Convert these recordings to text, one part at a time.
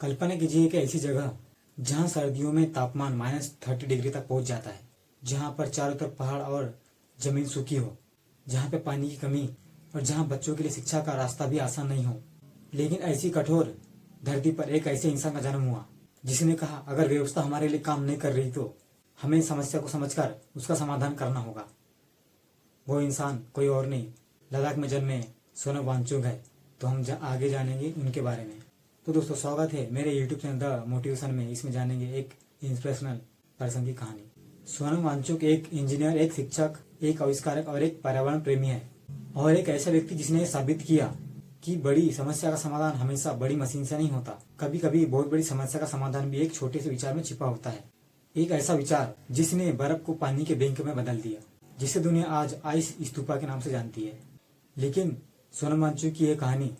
कल्पना कीजिए कि ऐसी जगह जहां सर्दियों में तापमान -30 डिग्री तक पहुंच जाता है, जहां पर चारों तरफ पहाड़ और जमीन सूखी हो, जहां पे पानी की कमी और जहां बच्चों के लिए शिक्षा का रास्ता भी आसान नहीं हो। लेकिन ऐसी कठोर धरती पर एक ऐसे इंसान का जन्म हुआ जिसने कहा, अगर व्यवस्था हमारे लिए काम नहीं कर रही तो हमें समस्या को समझकर उसका समाधान करना होगा। वो इंसान कोई और नहीं, लद्दाख में जन्मे सोनम वांगचुक है। तो हम आगे जानेंगे उनके बारे में। तो दोस्तों, स्वागत है मेरे यूट्यूब चैनल द मोटिवेशन में। इसमें जानेंगे एक इंस्पिरेशनल पर्सन की कहानी। सोनम वांगचुक एक इंजीनियर, एक शिक्षक, एक आविष्कारक और एक पर्यावरण प्रेमी है, और एक ऐसा व्यक्ति जिसने साबित किया कि बड़ी समस्या का समाधान हमेशा बड़ी मशीन से नहीं होता। कभी कभी बहुत बड़ी समस्या का समाधान भी एक छोटे से विचार में छिपा होता है। एक ऐसा विचार जिसने बर्फ को पानी के बैंक में बदल दिया, जिसे दुनिया आज आइस स्तूपा के नाम से जानती है। लेकिन सोनम वांगचुक की यह कहानी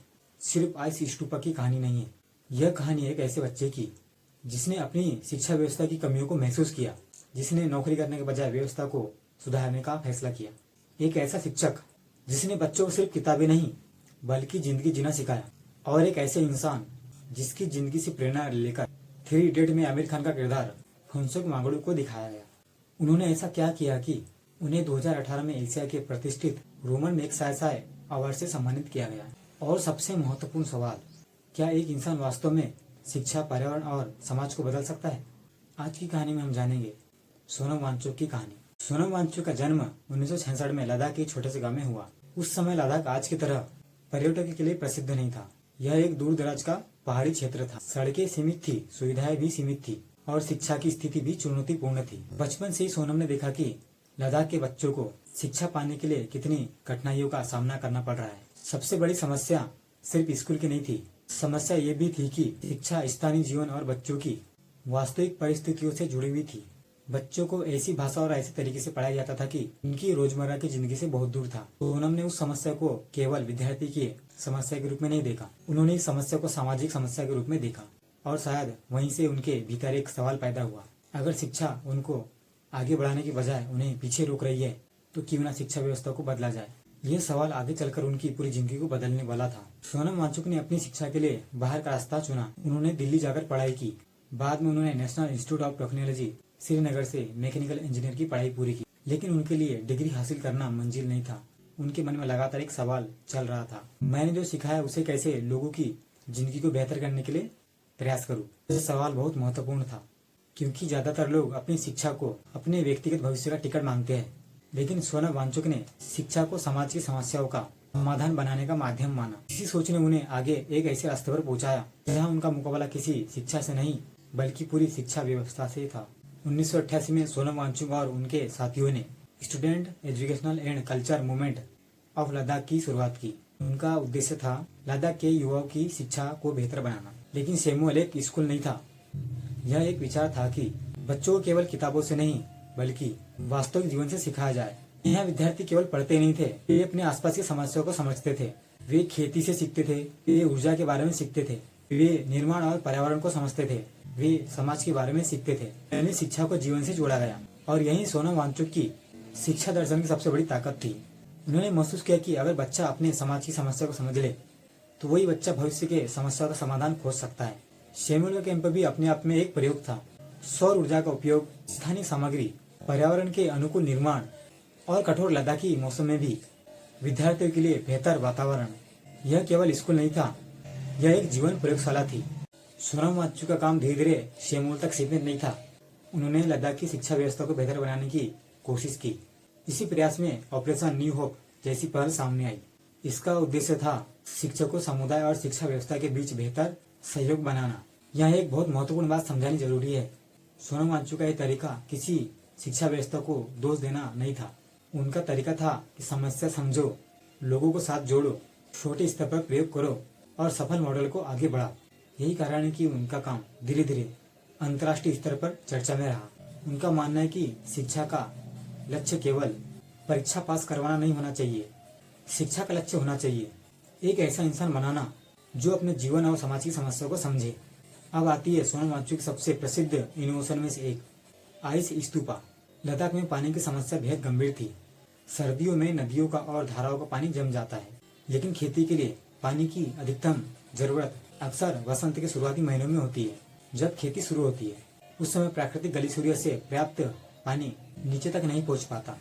सिर्फ आइस स्तूपा की कहानी नहीं है। यह कहानी एक ऐसे बच्चे की जिसने अपनी शिक्षा व्यवस्था की कमियों को महसूस किया, जिसने नौकरी करने के बजाय व्यवस्था को सुधारने का फैसला किया। एक ऐसा शिक्षक जिसने बच्चों को सिर्फ किताबें नहीं बल्कि जिंदगी जीना सिखाया। और एक ऐसे इंसान जिसकी जिंदगी से प्रेरणा लेकर 3 इडियट में आमिर खान का किरदार फुनसुक वांगडू को दिखाया गया। उन्होंने ऐसा क्या किया कि उन्हें 2018 में एशिया के प्रतिष्ठित रोमन मैगसायसाय अवार्ड से सम्मानित किया गया। और सबसे महत्वपूर्ण सवाल, क्या एक इंसान वास्तव में शिक्षा, पर्यावरण और समाज को बदल सकता है? आज की कहानी में हम जानेंगे सोनम वांगचुक की कहानी। सोनम वांगचुक का जन्म 1966 में लद्दाख के छोटे से गांव में हुआ। उस समय लद्दाख आज की तरह पर्यटकों के लिए प्रसिद्ध नहीं था। यह एक दूर दराज का पहाड़ी क्षेत्र था। सड़कें सीमित थी, सुविधाएं भी सीमित थी और शिक्षा की स्थिति भी चुनौतीपूर्ण थी। बचपन से ही सोनम ने देखा कि लद्दाख के बच्चों को शिक्षा पाने के लिए कितनी कठिनाइयों का सामना करना पड़ रहा है। सबसे बड़ी समस्या सिर्फ स्कूल की नहीं थी। समस्या ये भी थी कि शिक्षा स्थानीय जीवन और बच्चों की वास्तविक परिस्थितियों से जुड़ी हुई थी। बच्चों को ऐसी भाषा और ऐसे तरीके से पढ़ाया जाता था कि उनकी रोजमर्रा की जिंदगी से बहुत दूर था। सोनम ने उस समस्या को केवल विद्यार्थी की समस्या के रूप में नहीं देखा, उन्होंने इस समस्या को सामाजिक समस्या के रूप में देखा। और शायद वहीं से उनके भीतर एक सवाल पैदा हुआ, अगर शिक्षा उनको आगे बढ़ाने की बजाय उन्हें पीछे रोक रही है तो क्यों ना शिक्षा व्यवस्था को बदला जाए। यह सवाल आगे चलकर उनकी पूरी जिंदगी को बदलने वाला था। सोनम वांगचुक ने अपनी शिक्षा के लिए बाहर का रास्ता चुना। उन्होंने दिल्ली जाकर पढ़ाई की। बाद में उन्होंने national institute of technology Srinagar से मैकेनिकल इंजीनियर की पढ़ाई पूरी की। लेकिन उनके लिए डिग्री हासिल करना मंजिल नहीं था। उनके मन में लगातार एक सवाल चल रहा था, मैंने जो सिखाया उसे कैसे लोगों की जिंदगी को बेहतर करने के लिए प्रयास करूं। यह सवाल बहुत महत्वपूर्ण था, क्योंकि ज्यादातर लोग अपनी शिक्षा को अपने व्यक्तिगत भविष्य का टिकट मांगते हैं। लेकिन सोनम वांगचुक ने शिक्षा को समाज की समस्याओं का समाधान बनाने का माध्यम माना। इसी सोच ने उन्हें आगे एक ऐसे रास्ते पर पहुंचाया जहां उनका मुकाबला किसी शिक्षा से नहीं बल्कि पूरी शिक्षा व्यवस्था से था। 1988 में सोनम वांगचुक और उनके साथियों ने student educational and culture movement of Ladakh की शुरुआत की। उनका उद्देश्य था लद्दाख के युवाओं की शिक्षा को बेहतर बनाना। लेकिन सेमुअल एक स्कूल नहीं था। यह एक विचार था कि बच्चों को केवल किताबों से नहीं बल्कि वास्तविक जीवन से सिखाया जाए। यहाँ विद्यार्थी केवल पढ़ते नहीं थे, वे अपने आसपास की समस्याओं को समझते थे। वे खेती से सीखते थे, वे ऊर्जा के बारे में सीखते थे, वे निर्माण और पर्यावरण को समझते थे, वे समाज के बारे में सीखते थे। यानी शिक्षा को जीवन से जोड़ा गया। और यही सोनम वांगचुक की शिक्षा दर्शन की सबसे बड़ी ताकत थी। उन्होंने महसूस किया कि अगर बच्चा अपने समाज की समस्या को समझ ले तो वही बच्चा भविष्य के समस्या का समाधान खोज सकता है। सेमुअल का कैंप भी अपने आप में एक प्रयोग था। सौर ऊर्जा का उपयोग, स्थानीय सामग्री, पर्यावरण के अनुकूल निर्माण और कठोर लद्दाखी मौसम में भी विद्यार्थियों के लिए बेहतर वातावरण। यह केवल स्कूल नहीं था, यह एक जीवन प्रयोगशाला थी। सोनम वांगचुक का काम धीरे धीरे सेमुअल तक सीमित नहीं था। उन्होंने लद्दाख की शिक्षा व्यवस्था को बेहतर बनाने की कोशिश की। इसी प्रयास में ऑपरेशन न्यू होप जैसी पहल सामने आई। इसका उद्देश्य था शिक्षकों, समुदाय और शिक्षा व्यवस्था के बीच बेहतर सहयोग बनाना। यह एक बहुत महत्वपूर्ण बात समझानी जरूरी है। सोनम वांगचुक का यह तरीका किसी शिक्षा व्यवस्था को दोष देना नहीं था। उनका तरीका था कि समस्या समझो, लोगों को साथ जोड़ो, छोटे स्तर पर प्रयोग करो और सफल मॉडल को आगे बढ़ाओ। यही कारण है कि उनका काम धीरे धीरे अंतर्राष्ट्रीय स्तर पर चर्चा में रहा। उनका मानना है कि शिक्षा का लक्ष्य केवल परीक्षा पास करवाना नहीं होना चाहिए। शिक्षा का लक्ष्य होना चाहिए एक ऐसा इंसान बनाना जो अपने जीवन और समाज की समस्याओं को समझे। अब आती है सोनम वांगचुक की सबसे प्रसिद्ध इनोवेशन में से एक, आइस स्तूपा। लद्दाख में पानी की समस्या बेहद गंभीर थी। सर्दियों में नदियों का और धाराओं का पानी जम जाता है, लेकिन खेती के लिए पानी की अधिकतम जरूरत अक्सर वसंत के शुरुआती महीनों में होती है, जब खेती शुरू होती है। उस समय प्राकृतिक गली सूर्य से पर्याप्त पानी नीचे तक नहीं पहुंच पाता,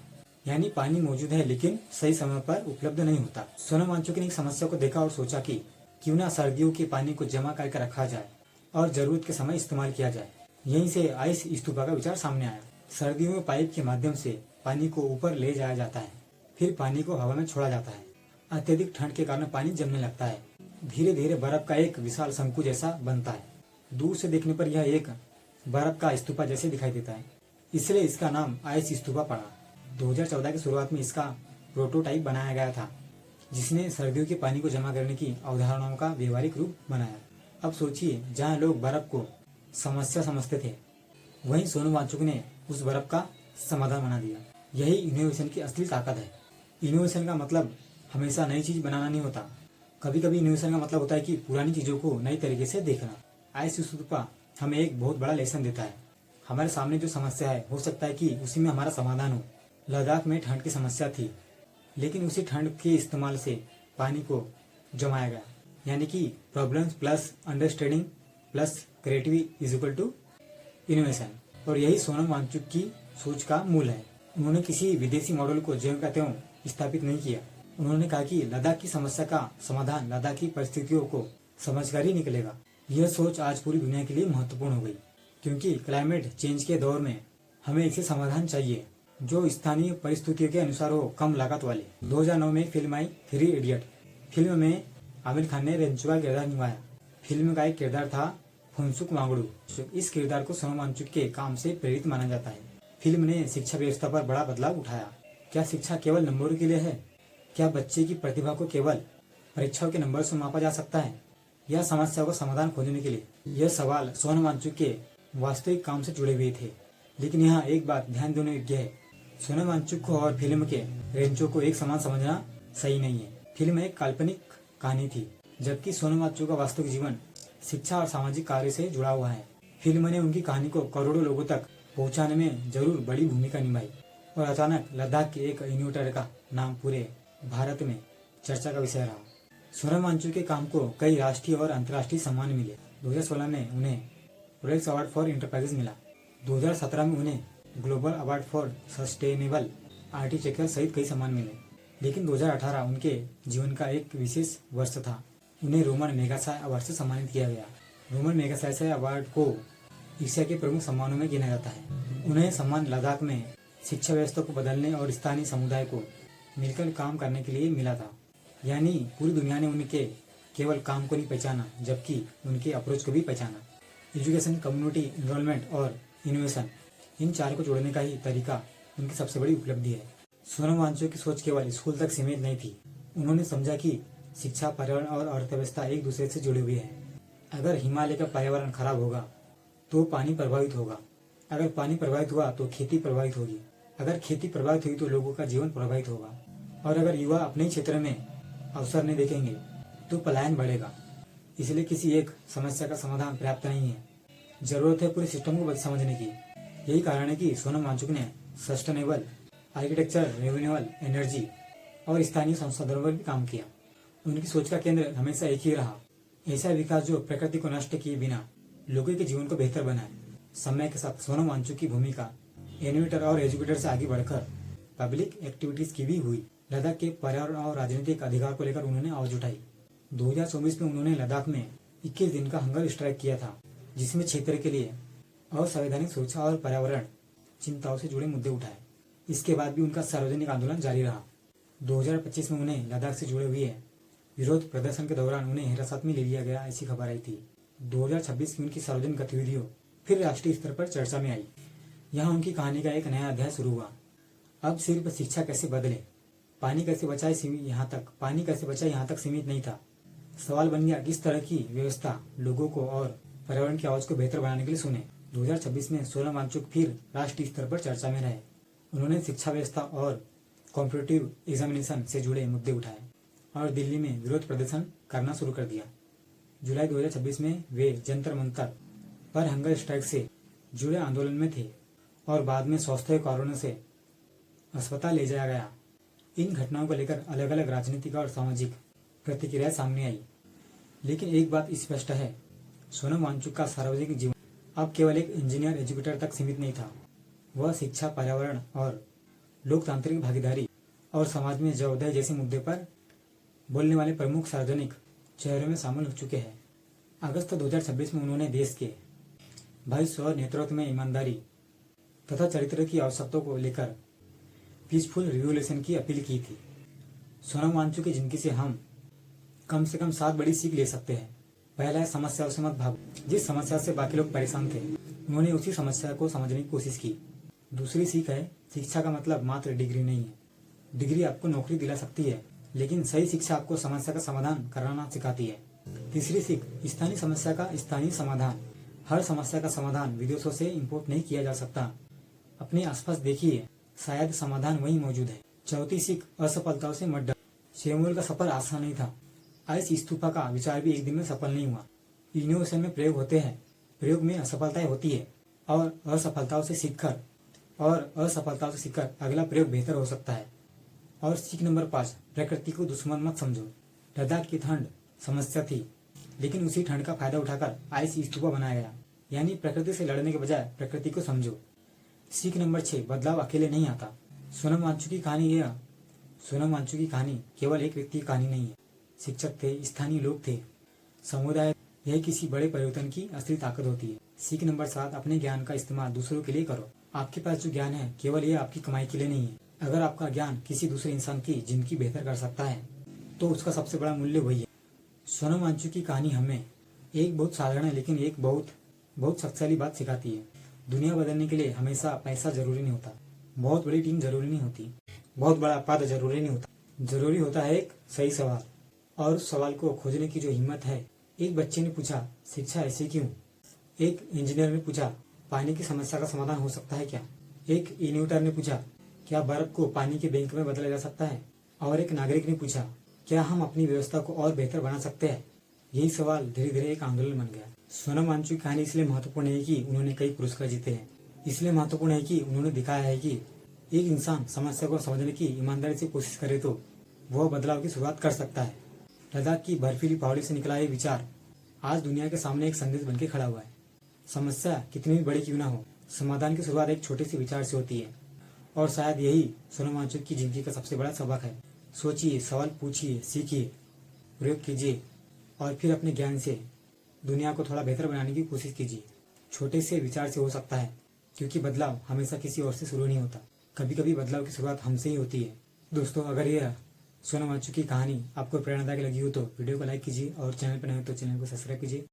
यानी पानी मौजूद है लेकिन सही समय पर उपलब्ध नहीं होता। सोनम वांगचुक ने एक समस्या को देखा और सोचा कि क्यों ना सर्दियों के पानी को जमा करके रखा जाए और जरूरत के समय इस्तेमाल किया जाए। यहीं से आइस स्तूपा का विचार सामने आया। सर्दियों में पाइप के माध्यम से पानी को ऊपर ले जाया जाता है, फिर पानी को हवा में छोड़ा जाता है। अत्यधिक ठंड के कारण पानी जमने लगता है, धीरे धीरे बर्फ का एक विशाल शंकु जैसा बनता है। दूर से देखने पर यह एक बर्फ का स्तूपा जैसे दिखाई देता है, इसलिए इसका नाम आइस स्तूपा पड़ा। 2014 की शुरुआत में इसका प्रोटोटाइप बनाया गया था, जिसने सर्दियों के पानी को जमा करने की अवधारणाओं का व्यवहारिक रूप बनाया। अब सोचिए, जहाँ लोग बर्फ को समस्या समझते थे, वहीं सोनम वांगचुक ने उस बर्फ का समाधान बना दिया। यही इनोवेशन की असली ताकत है। इनोवेशन का मतलब हमेशा नई चीज बनाना नहीं होता। कभी कभी इनोवेशन का मतलब होता है कि पुरानी चीजों को नई तरीके से देखना। आइस स्तूपा हमें एक बहुत बड़ा लेसन देता है। हमारे सामने जो समस्या है, हो सकता है कि उसी में हमारा समाधान हो। लद्दाख में ठंड की समस्या थी, लेकिन उसी ठंड के इस्तेमाल से पानी को जमाया गया, यानी कि problems plus understanding plus creativity is equal to innovation. और यही सोनम वांगचुक की सोच का मूल है। उन्होंने किसी विदेशी मॉडल को ज्यों का त्यों स्थापित नहीं किया। उन्होंने कहा कि लद्दाख की समस्या का समाधान लद्दाख की परिस्थितियों को समझकर ही निकलेगा। यह सोच आज पूरी दुनिया के लिए महत्वपूर्ण हो गई, क्योंकि क्लाइमेट चेंज के दौर में हमें ऐसे समाधान चाहिए जो स्थानीय परिस्थितियों के अनुसार हो, कम लागत वाले। 2009 में फिल्म आई 3 इडियट। फिल्म में आमिर खान ने रेंचो का किरदार निभाया। फिल्म का एक किरदार था फुनसुक वांगडू। इस किरदार को सोनम वांगचुक के काम से प्रेरित माना जाता है। फिल्म ने शिक्षा व्यवस्था पर बड़ा बदलाव उठाया। क्या शिक्षा केवल नंबरों के लिए है? क्या बच्चे की प्रतिभा को केवल परीक्षाओं के नंबर से मापा जा सकता है, या समस्या को समाधान खोजने के लिए? यह सवाल सोनम वांगचुक के वास्तविक काम से जुड़े हुए थे। लेकिन यहाँ एक बात ध्यान देने योग्य है, सोनम वांगचुक को और फिल्म के रेंचो को एक समान समझना सही नहीं है। फिल्म एक काल्पनिक कहानी थी, जबकि सोनम वांगचुक का वास्तविक जीवन शिक्षा और सामाजिक कार्य से जुड़ा हुआ है। फिल्म ने उनकी कहानी को करोड़ों लोगों तक पहुंचाने में जरूर बड़ी भूमिका निभाई, और अचानक लद्दाख के एक इनोवेटर का नाम पूरे भारत में चर्चा का विषय रहा। सोनम वांगचुक के काम को कई राष्ट्रीय और अंतर्राष्ट्रीय सम्मान मिले। 2016 में उन्हें रोलेक्स अवार्ड फॉर इंटरप्राइजेस मिला। 2017 में उन्हें global award for sustainable architecture सहित कई सम्मान मिले। लेकिन 2018 उनके जीवन का एक विशेष वर्ष था। उन्हें रोमन मैगसाय अवार्ड से सम्मानित किया गया। रोमन मैगसाय अवार्ड को एशिया के प्रमुख सम्मानों में गिना जाता है। उन्हें सम्मान लद्दाख में शिक्षा व्यवस्था को बदलने और स्थानीय समुदाय को मिलकर काम करने के लिए मिला था। यानी पूरी दुनिया ने उनके केवल काम को नहीं पहचाना, जबकि उनके अप्रोच को भी पहचाना। एजुकेशन, कम्युनिटी इन्वॉल्वमेंट और इनोवेशन, इन चार को जोड़ने का ही तरीका उनकी सबसे बड़ी उपलब्धि है। सोनम वांगचुक की सोच केवल स्कूल तक सीमित नहीं थी। उन्होंने समझा कि शिक्षा, पर्यावरण और अर्थव्यवस्था एक दूसरे से जुड़े हुए हैं। अगर हिमालय का पर्यावरण खराब होगा तो पानी प्रभावित होगा। अगर पानी प्रभावित हुआ तो खेती प्रभावित होगी। अगर खेती प्रभावित हुई तो लोगों का जीवन प्रभावित होगा। और अगर युवा अपने ही क्षेत्र में अवसर नहीं देखेंगे तो पलायन बढ़ेगा। इसलिए किसी एक समस्या का समाधान पर्याप्त नहीं है, जरूरत है पूरे सिस्टम को समझने की। यही कारण है कि सोनम वांगचुक ने सस्टेनेबल आर्किटेक्चर, रिन्यूएबल एनर्जी और स्थानीय संसाधनों पर भी काम किया। उनकी सोच का केंद्र हमेशा एक ही रहा, ऐसा विकास जो प्रकृति को नष्ट किए बिना लोगों के जीवन को बेहतर बनाए। समय के साथ सोनम वांगचुक की भूमिका इनोवेटर और एजुकेटर से आगे बढ़कर पब्लिक एक्टिविटीज की भी हुई। लद्दाख के पर्यावरण और राजनीतिक अधिकार को लेकर उन्होंने आवाज उठाई। 2024 में उन्होंने लद्दाख में 21 दिन का हंगर स्ट्राइक किया था, जिसमें क्षेत्र के लिए असंवैधानिक सुरक्षा और पर्यावरण चिंताओं से जुड़े मुद्दे उठाए। इसके बाद भी उनका सार्वजनिक आंदोलन जारी रहा। 2025 में उन्हें लद्दाख से जुड़े हुए विरोध प्रदर्शन के दौरान उन्हें हिरासत में ले लिया गया, ऐसी खबर आई थी। 2026 में उनकी सार्वजनिक गतिविधियों फिर राष्ट्रीय स्तर पर चर्चा में आई। यहाँ उनकी कहानी का एक नया अध्याय शुरू हुआ। अब सिर्फ शिक्षा कैसे बदले, पानी कैसे बचाए यहाँ तक सीमित नहीं था। सवाल बन गया किस तरह की व्यवस्था लोगों को और पर्यावरण की आवाज को बेहतर बनाने के लिए सुने। 2026 में सोनम वांगचुक फिर राष्ट्रीय स्तर पर चर्चा में रहे। उन्होंने शिक्षा व्यवस्था और कॉम्पिटिटिव एग्जामिनेशन से जुड़े मुद्दे उठाए और दिल्ली में विरोध प्रदर्शन करना शुरू कर दिया। जुलाई 2026 में वे जंतर मंतर पर हंगर स्ट्राइक से जुड़े आंदोलन में थे और बाद में स्वास्थ्य कारणों से अस्पताल ले जाया गया। इन घटनाओं को लेकर अलग अलग राजनीतिक और सामाजिक प्रतिक्रिया सामने आई। लेकिन एक बात स्पष्ट है, सोनम वांगचुक का सार्वजनिक जीवन अब केवल एक इंजीनियर एजुकेटर तक सीमित नहीं था। वह शिक्षा, पर्यावरण और लोकतांत्रिक भागीदारी और समाज में जवाबदेही जैसे मुद्दे पर बोलने वाले प्रमुख सार्वजनिक चेहरों में शामिल हो चुके हैं। अगस्त 2026 में उन्होंने देश के भविष्य और नेतृत्व में ईमानदारी तथा चरित्र की आवश्यकता को लेकर पीसफुल रिवोल्यूशन की अपील की थी। सोनम वांगचुक की जिंदगी से हम कम से कम 7 बड़ी सीख ले सकते हैं। पहला है, समस्याओं से मत भागो। जिस समस्या से बाकी लोग परेशान थे, उन्होंने उसी समस्या को समझने की कोशिश की। दूसरी सीख है, शिक्षा का मतलब मात्र डिग्री नहीं है। डिग्री आपको नौकरी दिला सकती है, लेकिन सही शिक्षा आपको समस्या का समाधान कराना सिखाती है। तीसरी सीख, स्थानीय समस्या का स्थानीय समाधान। हर समस्या का समाधान विदेशों से इंपोर्ट नहीं किया जा सकता। अपने आसपास देखिए, शायद समाधान वहीं मौजूद है। चौथी सीख, असफलताओं से मत डरो। शेमुएल का सफर आसान नहीं था। आइस स्तूपा का विचार भी एक दिन में सफल नहीं हुआ। इनोवेशन में प्रयोग होते हैं, प्रयोग में असफलताएं होती है और असफलताओं से सीखकर अगला प्रयोग बेहतर हो सकता है। और सीख नंबर 5, प्रकृति को दुश्मन मत समझो। लद्दाख की ठंड समस्या थी, लेकिन उसी ठंड का फायदा उठाकर आइस स्तूपा बनाया गया। यानी प्रकृति से लड़ने के बजाय प्रकृति को समझो। सीख नंबर 6, बदलाव अकेले नहीं आता। सोनम वांगचुक की कहानी केवल एक व्यक्ति की कहानी नहीं है। शिक्षक थे, स्थानीय लोग थे, समुदाय, यह किसी बड़े परिवर्तन की असली ताकत होती है। सीख नंबर 7, अपने ज्ञान का इस्तेमाल दूसरों के लिए करो। आपके पास जो ज्ञान है, केवल यह आपकी कमाई के लिए नहीं है। अगर आपका ज्ञान किसी दूसरे इंसान की जिंदगी बेहतर कर सकता है, तो उसका सबसे बड़ा मूल्य वही है। सोनम वांगचुक की कहानी हमें एक बहुत साधारण लेकिन एक बहुत शक्तिशाली बात सिखाती है। दुनिया बदलने के लिए हमेशा पैसा जरूरी नहीं होता, बहुत बड़ी टीम जरूरी नहीं होती, बहुत बड़ा पद जरूरी नहीं होता। जरूरी होता है एक सही सवाल, और उस सवाल को खोजने की जो हिम्मत है। एक बच्चे ने पूछा, शिक्षा ऐसे क्यों? एक इंजीनियर ने पूछा, पानी की समस्या का समाधान हो सकता है क्या? एक इन्वेंटर ने पूछा, क्या बर्फ को पानी के बैंक में बदला जा सकता है? और एक नागरिक ने पूछा, क्या हम अपनी व्यवस्था को और बेहतर बना सकते हैं? यही सवाल धीरे धीरे एक आंदोलन बन गया। सोनम वांगचुक की कहानी इसलिए महत्वपूर्ण है कि उन्होंने कई पुरस्कार जीते हैं। इसलिए महत्वपूर्ण है कि उन्होंने दिखाया है कि एक इंसान समस्या को समझने की ईमानदारी से कोशिश करे तो वह बदलाव की शुरुआत कर सकता है। लद्दाख की बर्फीली पहाड़ी से निकला ये विचार आज दुनिया के सामने एक संदेश बनकर खड़ा हुआ है। समस्या कितनी भी बड़ी क्यों ना हो, समाधान की शुरुआत एक छोटे से विचार से होती है। और शायद यही सोनम वांगचुक की जिंदगी का सबसे बड़ा सबक है। सोचिए, सवाल पूछिए, सीखिए, प्रयोग कीजिए और फिर अपने ज्ञान से दुनिया को थोड़ा बेहतर बनाने की कोशिश कीजिए। छोटे से विचार से हो सकता है, क्योंकि बदलाव हमेशा किसी और से शुरू नहीं होता। कभी कभी बदलाव की शुरुआत हमसे ही होती है। दोस्तों, अगर यह सोनम वांगचुक की कहानी आपको प्रेरणादायक लगी हो तो वीडियो को लाइक कीजिए और चैनल पर नए हो तो चैनल को सब्सक्राइब कीजिए।